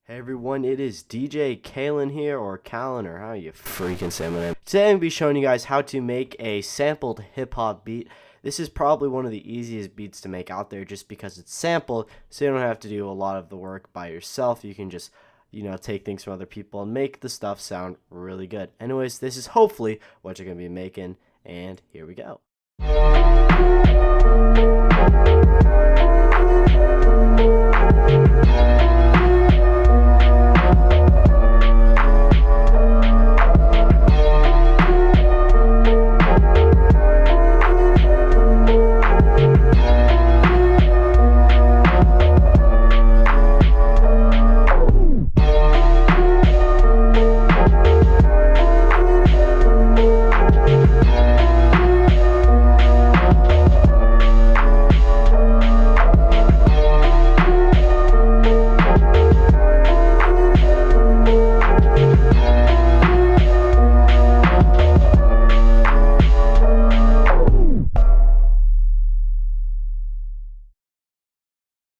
Hey everyone, it is DJ Kalon here, or Kalon, or how you freaking say my name. Today I'm going to be showing you guys how to make a sampled hip-hop beat. This is probably one of the easiest beats to make out there just because it's sampled, so you don't have to do a lot of the work by yourself. You can just, take things from other people and make the stuff sound really good. Anyways, this is hopefully what you're going to be making, and here we go.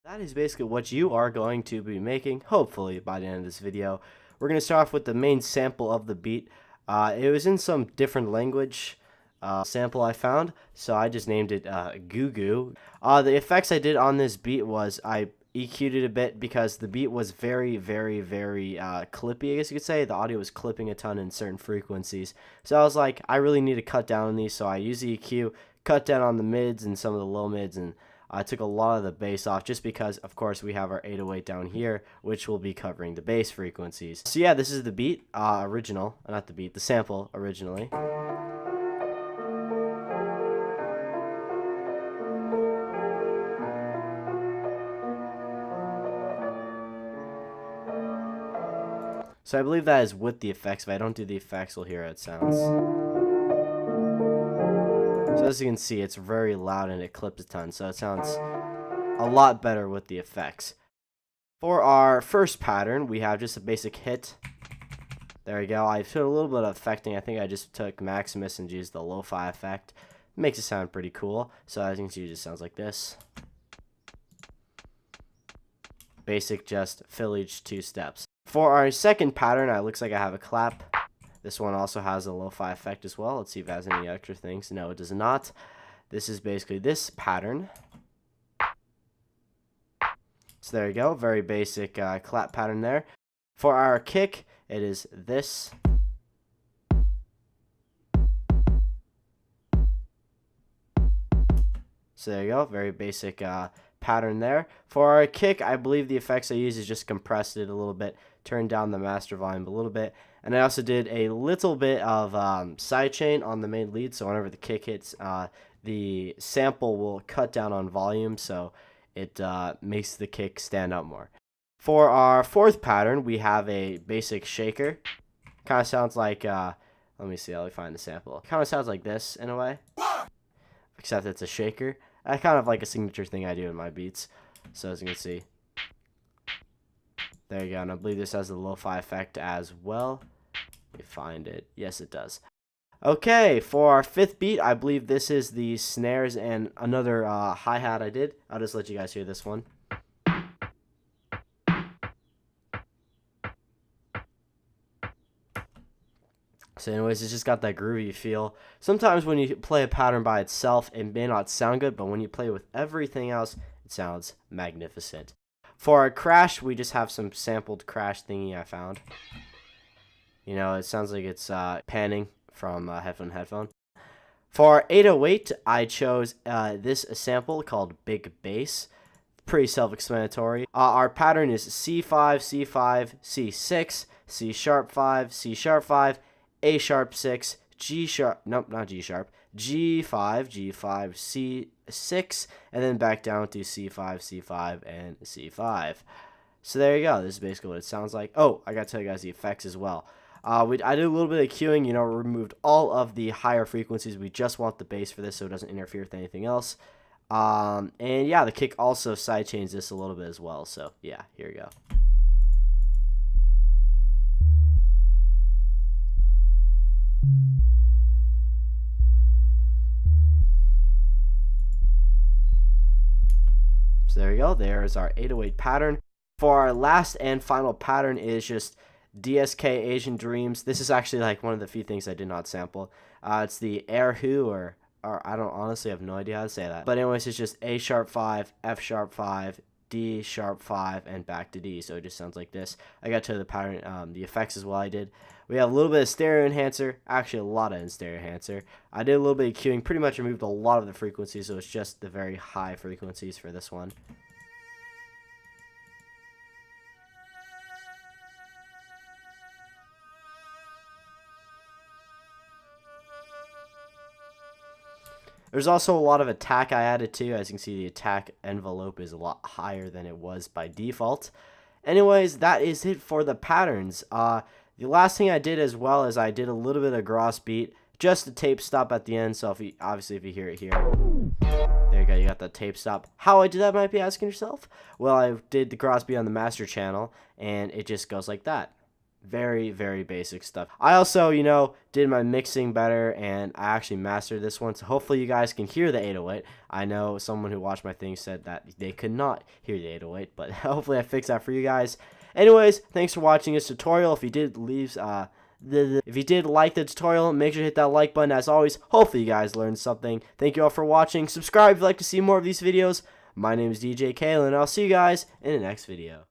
That is basically what you are going to be making, hopefully, by the end of this video. We're going to start off with the main sample of the beat. It was in some different language sample I found, so I just named it Goo Goo. The effects I did on this beat was I EQ'd it a bit because the beat was very, very, very clippy, I guess you could say. The audio was clipping a ton in certain frequencies. So I was like, I really need to cut down on these, so I used the EQ, cut down on the mids and some of the low mids, and I took a lot of the bass off just because, of course, we have our 808 down here, which will be covering the bass frequencies. So yeah, this is the beat, original, not the beat, the sample originally. So I believe that is with the effects. If I don't do the effects, we'll hear how it sounds. So as you can see, it's very loud and it clips a ton, so it sounds a lot better with the effects. For our first pattern, we have just a basic hit. There we go. I put a little bit of effecting. I think I just took Maximus and used the lo-fi effect. Makes it sound pretty cool. So as you can see, it just sounds like this. Basic, just fill each 2 steps. For our second pattern, it looks like I have a clap. This one also has a lo-fi effect as well. Let's see if it has any extra things. No, it does not. This is basically this pattern. So there you go. Very basic clap pattern there. For our kick, it is this. So there you go. Very basic pattern there. For our kick, I believe the effects I used is just compressed it a little bit, turned down the master volume a little bit, and I also did a little bit of sidechain on the main lead, so whenever the kick hits, the sample will cut down on volume, so it makes the kick stand out more. For our fourth pattern, we have a basic shaker. Kind of sounds like, let me see, let me find the sample. Kind of sounds like this in a way, except it's a shaker. I kind of like a signature thing I do in my beats. So as you can see, there you go. And I believe this has the lo-fi effect as well. Let me find it. Yes, it does. Okay, for our fifth beat, I believe this is the snares and another hi-hat I did. I'll just let you guys hear this one. So anyways, it's just got that groovy feel. Sometimes when you play a pattern by itself, it may not sound good, but when you play with everything else, it sounds magnificent. For our crash, we just have some sampled crash thingy I found. You know, it sounds like it's panning from headphone to headphone. For our 808, I chose this sample called Big Bass. Pretty self-explanatory. Our pattern is C5, C5, C6, C sharp 5, C sharp 5, A sharp 6, G sharp, nope, not G sharp, G5, G5, C6, and then back down to C5, C5, and C5. So there you go. This is basically what it sounds like. Oh, I gotta tell you guys the effects as well. I did a little bit of queuing, removed all of the higher frequencies. We just want the bass for this so it doesn't interfere with anything else. And yeah, the kick also sidechains this a little bit as well. So yeah, here we go. So there you go. There is our 808 pattern. For our last and final pattern is just DSK Asian Dreams. This is actually like one of the few things I did not sample. It's the erhu, or I don't honestly have no idea how to say that. But anyways, it's just A sharp 5, F sharp 5, D sharp 5, and back to D. So it just sounds like this. I got to the pattern, the effects as well. I did. We have a little bit of stereo enhancer, actually a lot of stereo enhancer. I did a little bit of queuing, pretty much removed a lot of the frequencies, so it's just the very high frequencies for this one. There's also a lot of attack I added too. As you can see, the attack envelope is a lot higher than it was by default. Anyways, that is it for the patterns. The last thing I did as well is I did a little bit of gross beat, just a tape stop at the end. So if you, obviously if you hear it here, there you go, you got the tape stop. How I did that might be asking yourself. Well, I did the gross beat on the master channel, and it just goes like that. Very, very basic stuff. I also, did my mixing better, and I actually mastered this one. So hopefully you guys can hear the 808. I know someone who watched my thing said that they could not hear the 808, but hopefully I fixed that for you guys. Anyways, thanks for watching this tutorial. If you did if you did like the tutorial, make sure to hit that like button. As always, hopefully you guys learned something. Thank you all for watching. Subscribe if you'd like to see more of these videos. My name is DJ Kalon, and I'll see you guys in the next video.